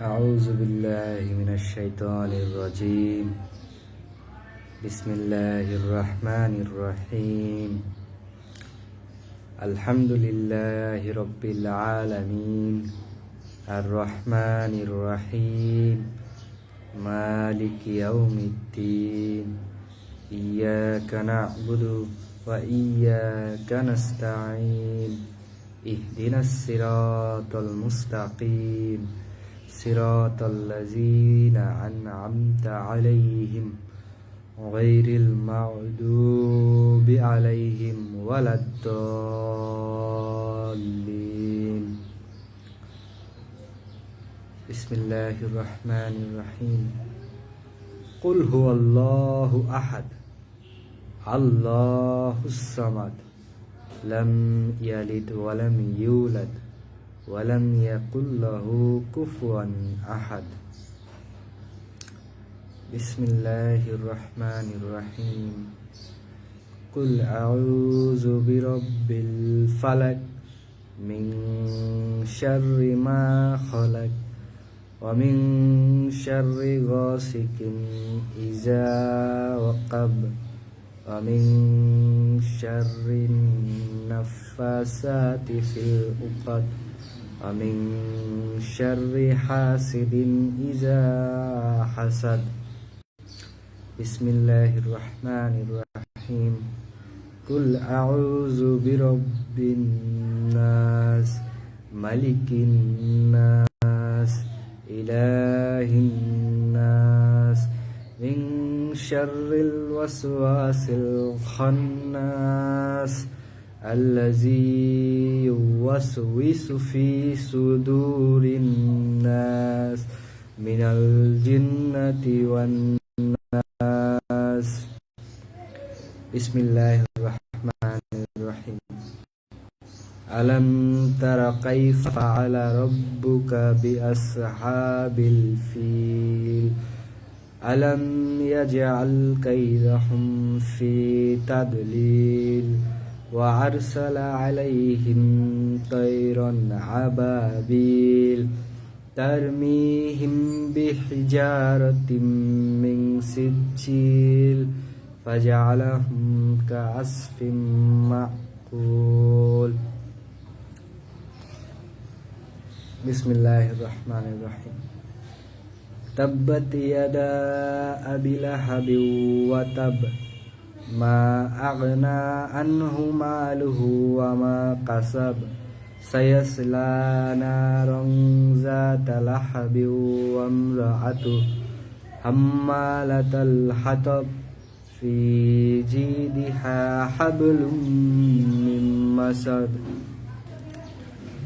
أعوذ بالله من الشيطان الرجيم. بسم الله الرحمن الرحيم. الحمد لله رب العالمين الرحمن الرحيم مالك يوم الدين إياك نعبد وإياك نستعين اهدنا الصراط المستقيم صراط الذين أنعمت عليهم غير المغضوب عليهم ولا الضالين. بسم الله الرحمن الرحيم. قل هو الله أحد الله الصمد لم يلد ولم يولد ولم يكن له كفوا أحد. بسم الله الرحمن الرحيم. قل أعوذ برب الفلق من شر ما خلق ومن شر غاسق إذا وقب ومن شر النفاثات في العقد ومن شر حاسد إذا حسد. بسم الله الرحمن الرحيم. قل أعوذ برب الناس ملك الناس إله الناس من شر الوسواس الخناس الذي يوسوس في صدور الناس من الجنة والناس. بسم الله الرحمن الرحيم. ألم تر كيف فعل ربك بأصحاب الفيل ألم يجعل كيدهم في تضليل وأرسل عليهم طيرا أبابيل ترميهم بحجارة من سجيل فجعلهم كعصف مأكول. بسم الله الرحمن الرحيم. تبت يدا أبي لهب وتب ما أغنى عنه ماله وما كسب سيصلى نارا ذات لهب وامرأته حمالة الحطب في جيدها حبل من مسد.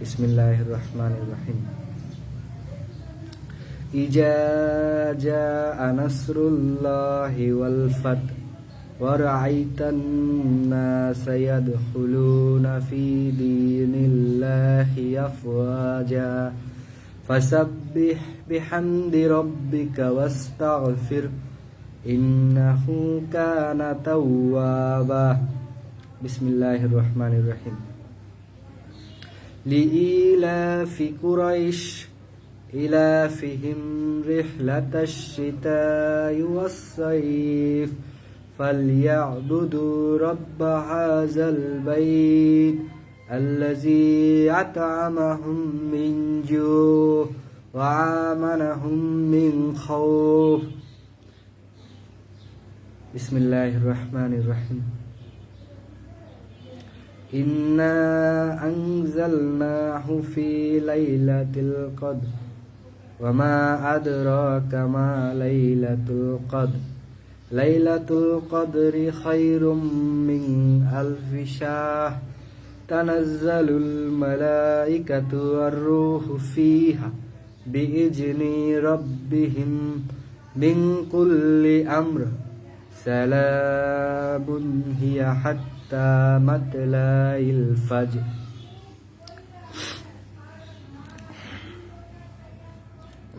بسم الله الرحمن الرحيم. إذا جاء نصر الله والفتح ورأيت الناس يدخلون في دين الله أفواجا فسبح بحمد ربك واستغفر إنه كان توابا. بسم الله الرحمن الرحيم. لإيلاف قريش إيلافهم رحلة الشتاء والصيف فليعبدوا رب هذا البيت الذي أطعمهم من جوع وآمنهم من خوف. بسم الله الرحمن الرحيم. إنا أنزلناه في ليلة القدر وما أدراك ما ليلة القدر ليلة القدر خير من ألف شهر تنزل الملائكة والروح فيها بإذن ربهم من كل أمر سلام هي حتى مطلع الفجر.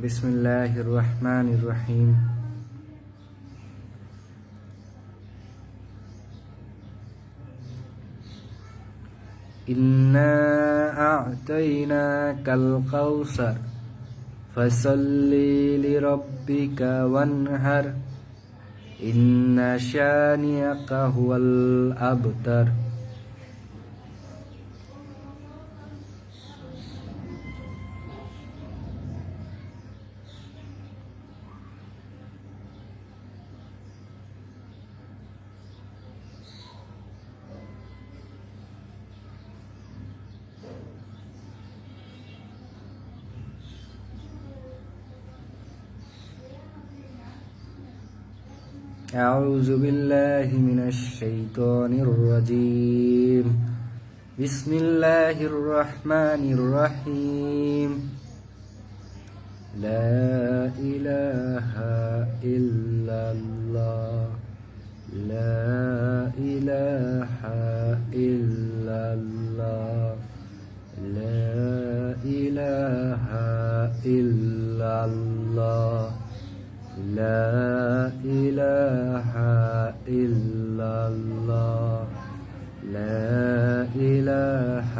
بسم الله الرحمن الرحيم. إنا أعطيناك الكوثر فصل لربك وانهر إن شانئك هو الأبتر أعوذ بالله من الشيطان الرجيم بسم الله الرحمن الرحيم لا إله إلا الله لا إله إلا الله لا إله إلا الله لا إله إلا الله لا إله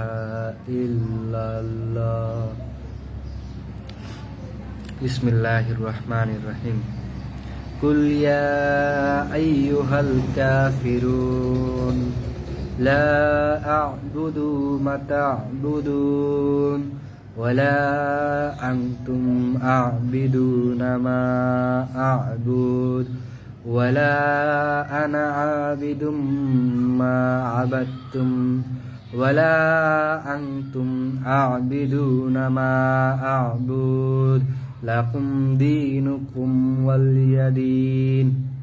إلا الله بسم الله الرحمن الرحيم قل يا أيها الكافرون لا أعبد ما تعبدون ولا أنتم أعبدون ما أعبد ولا أنا عابد ما عبدتم ولا أنتم أعبدون ما أعبد لكم دينكم ولي دين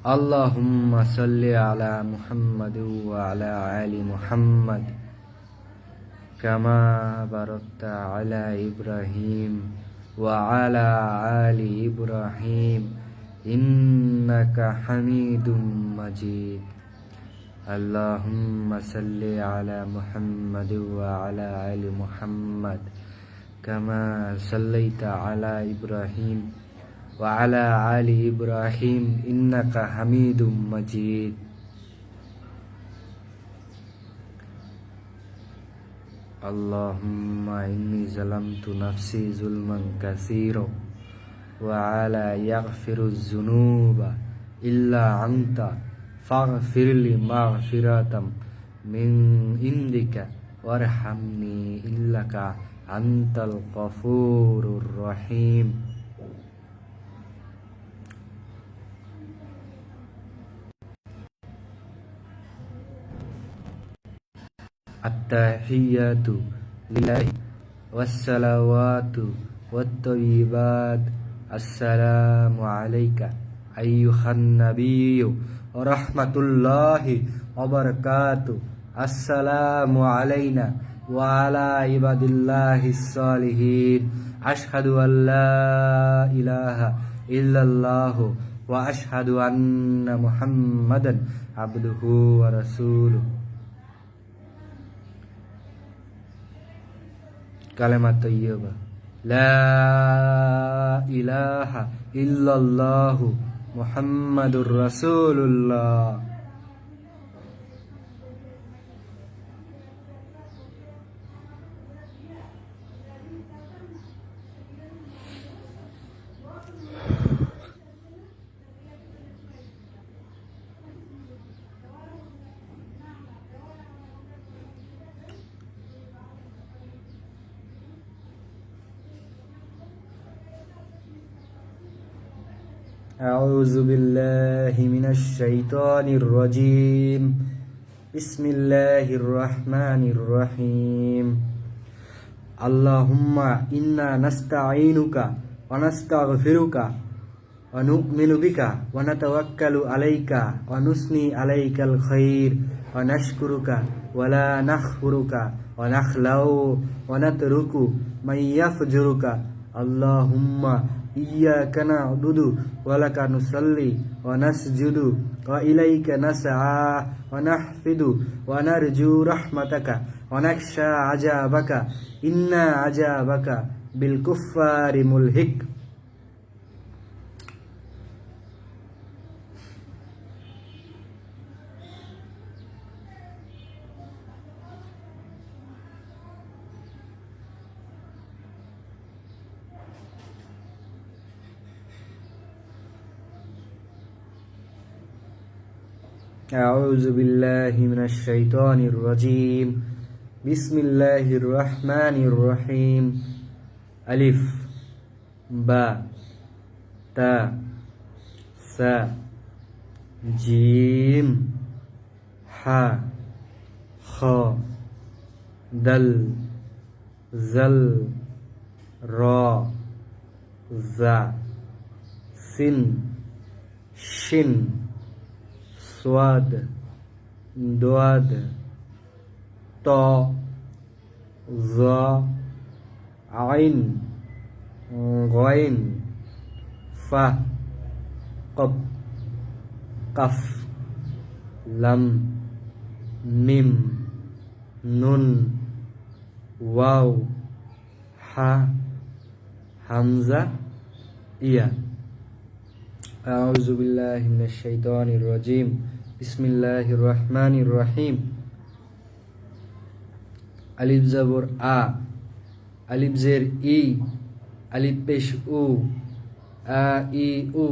اللهم صل على محمد وعلى آل محمد كما باركت على إبراهيم وعلى آل إبراهيم إنك حميد مجيد اللهم صل على محمد وعلى آل محمد كما صليت على إبراهيم وعلى آل إبراهيم إنك حميد مجيد اللهم إني ظلمت نفسي ظلما كثيرا ولا يغفر الذنوب إلا أنت فاغفر لي مغفرة من عندك وارحمني إنك أنت الغفور الرحيم التحيات لله والصلوات والطيبات السلام عليك أيها النبي ورحمة الله وبركاته السلام علينا وعلى عباد الله الصالحين أشهد أن لا إله إلا الله وأشهد أن محمدا عبده ورسوله كلمة طيبة لا إله إلا الله محمد رسول الله أعوذ بالله من الشيطان الرجيم بسم الله الرحمن الرحيم اللهم إنا نستعينك ونستغفرك ونؤمن بك ونتوكل عليك ونثني عليك الخير ونشكرك ولا نخفرك ونخلع ونترك من يفجرك আল্লাহুম্মা ইয়্যাকা না'বুদু ওয়া লাকা নুসাল্লি ওয়া নাসজুদু ওয়া ইলাইকা নাসআ ওয়া নাহফিদু ওয়া নারজু রাহমাতাকা ওয়া নাখশা আযাবাকা ইন্না আযাবাকা বিল কুফফারি মুলহিক। أعوذ بالله من الشيطان الرجيم بسم الله الرحمن الرحيم ألف با تا سا جيم حا خا دل زل را زا سين شين সোয়াদ দোয়াদ ত জ আইন গইন ফা কফ কাফ লাম মিম নুন ওয়াও হা হামজা ইয়া। আউযু বিল্লাহি মিনাশ শাইতানির রাজিম বিসমিল্লাহির রহমানির রহিম। আলিফ জবর আ, আলিফ জের ই, আলিফ পেশ উ, আ ই উ।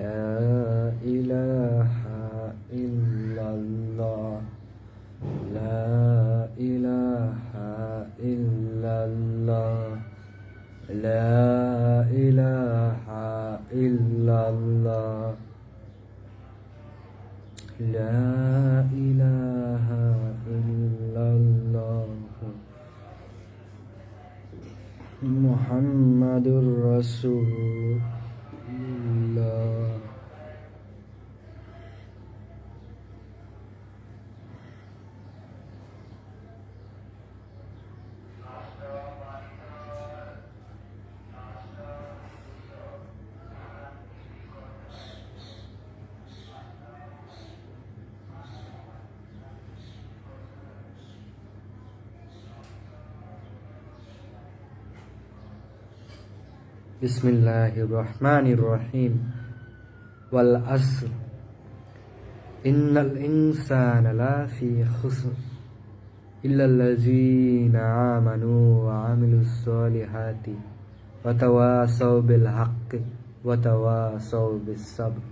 لا إله إلا الله لا إله إلا الله لا إله إلا الله لا إله إلا الله محمد رسول الله। বিসমিল্লাহির রহমানির রহিম। ওয়াল আসর ইন্নাল ইনসানা লাফি খুসর ইল্লাল্লাযীনা আমানু ওয়া আমিলুস সলিহাতি ওয়া তাওয়াসাউ বিল হাক্কি ওয়া তাওয়াসাউ বিস সাবর।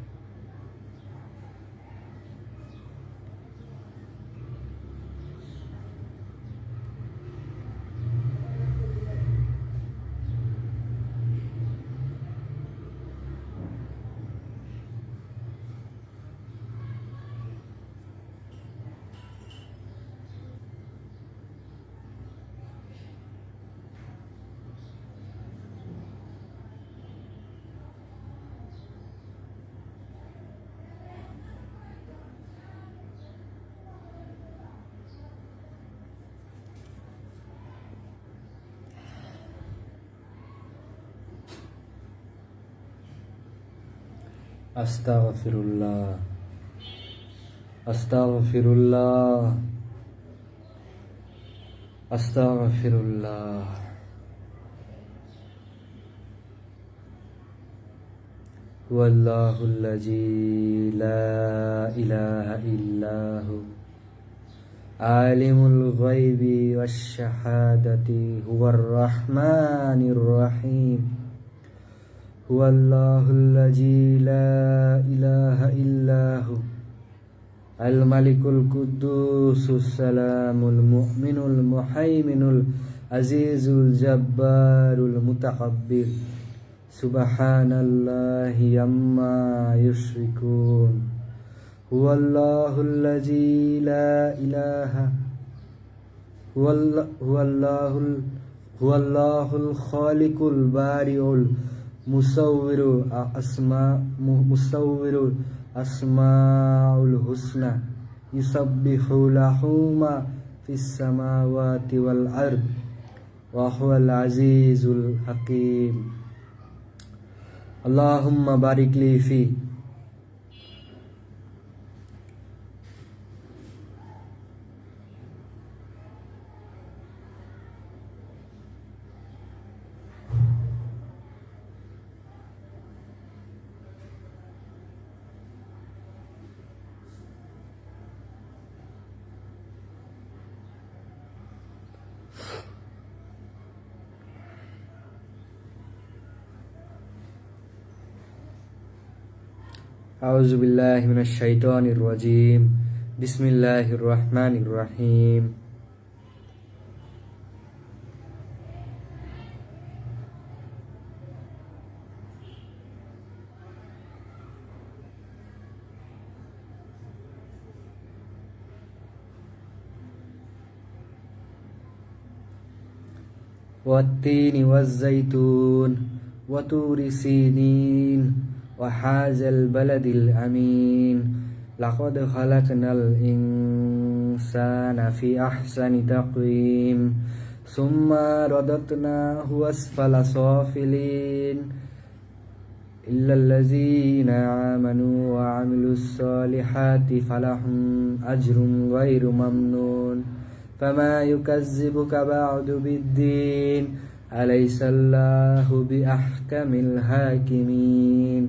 আস্তাগফিরুল্লাহ আস্তাগফিরুল্লাহ আস্তাগফিরুল্লাহ। হুয়াল্লাহুল্লাযী লা ইলাহা ইল্লাহু আলিমুল গায়বি ওয়াশ শাহাদাতি হুয়ার রাহমানির রহিম। হুয়াল্লাহুল্লাযী লা ইলাহা ইল্লাহু আল মালিকুল কুদ্দুসুস সালামুল মুমিনুল মুহাইমিনুল আজিজুল জাব্বারুল মুতাকাব্বির। সুবহানাল্লাহি আম্মা ইউশরিকুন। হুয়াল্লাহুল্লাযী লা ইলাহা হুয়াল্লাহুল খালিকুল বারিউল মুসাউবিরুল আসমাউল হুসনা ইউসাব্বিহু লাহু মা ফিস সামাওয়াতি ওয়াল আরদ ওয়া হুয়াল আজিজুল হাকীম। আল্লাহুম্মা বারিক লি ফি আউযু বিল্লাহি মিনাশ শাইতানির রাজীম। বিসমিল্লাহির রহমানির রহিম। ওয়াত-তিনি ওয়াজ-যাইতুন ওয়া তুরি সিনিন ওয়া হাযাল বালাদিল আমিন। লাকাদ খালাকনাল ইনসানা ফি আহসানি তাকওয়িম সুম্মা রাদাদনাহু আসফালা সাফিলিন ইল্লাল্লাযীনা আমানু ওয়া আমিলুস সালিহাতি ফালাহুম আজরুন গায়রু মামনুন। ফামা ইউকাযযিবুকা বা'দু বিদ্দীন আলাইসাল্লাহু বিআহকামিল হাকিমিন।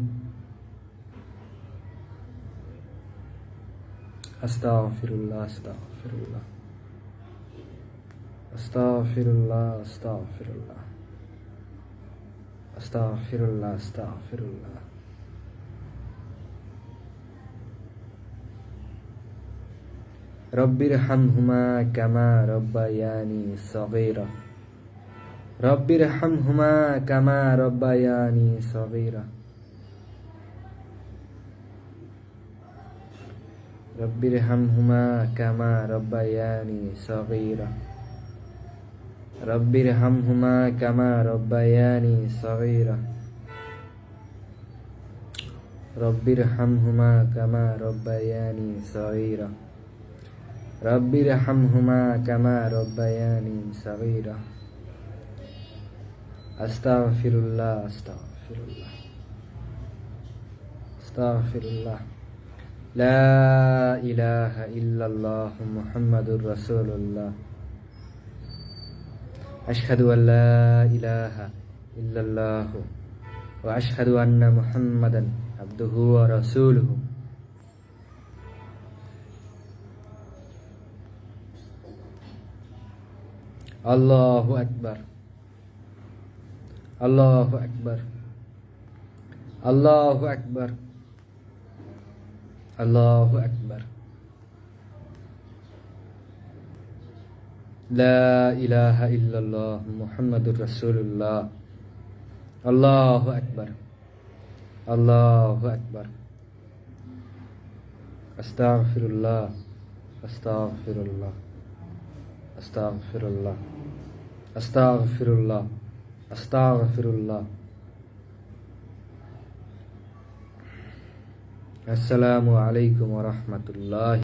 আস্তাগফিরুল্লাহ আস্তাগফিরুল্লাহ আস্তাগফিরুল্লাহ আস্তাগফিরুল্লাহ আস্তাগফিরুল্লাহ আস্তাগফিরুল্লাহ। রব্বিরহামহুমা কামা রব্বায়ানি সগীরা। রব্বিরহামহুমা কামা রব্বায়ানি সগীরা। রব্বিরহামহুমা কামা রব্বায়ানি সগীরা। রব্বিরহামহুমা কামা রব্বায়ানি সগীরা। রব্বিরহামহুমা কামা রব্বায়ানি সগীরা। রব্বিরহামহুমা কামা রব্বায়ানি সগীরা। আস্তাগফিরুল্লাহ আস্তাগফিরুল্লাহ আস্তাগফিরুল্লাহ। লা ইলাহা ইল্লাল্লাহ মুহাম্মাদুর রাসূলুল্লাহ। আশহাদু আল্লা ইলাহা ইল্লাল্লাহ ওয়া আশহাদু আন্না মুহাম্মাদান আবদুহু ওয়া রাসূলুহু। আল্লাহু আকবার আল্লাহু আকবার আল্লাহু আকবার আল্লাহু আকবার। লা ইলাহা ইল্লাল্লাহ মুহাম্মাদুর রাসূলুল্লাহ। আল্লাহু আকবার আল্লাহু আকবার। আস্তাগফিরুল্লাহ আস্তাগফিরুল্লাহ আস্তাগফিরুল্লাহ আস্তাগফিরুল্লাহ আস্তাগফিরুল্লাহ। আসসালামু আলাইকুম ওয়া রাহমাতুল্লাহ।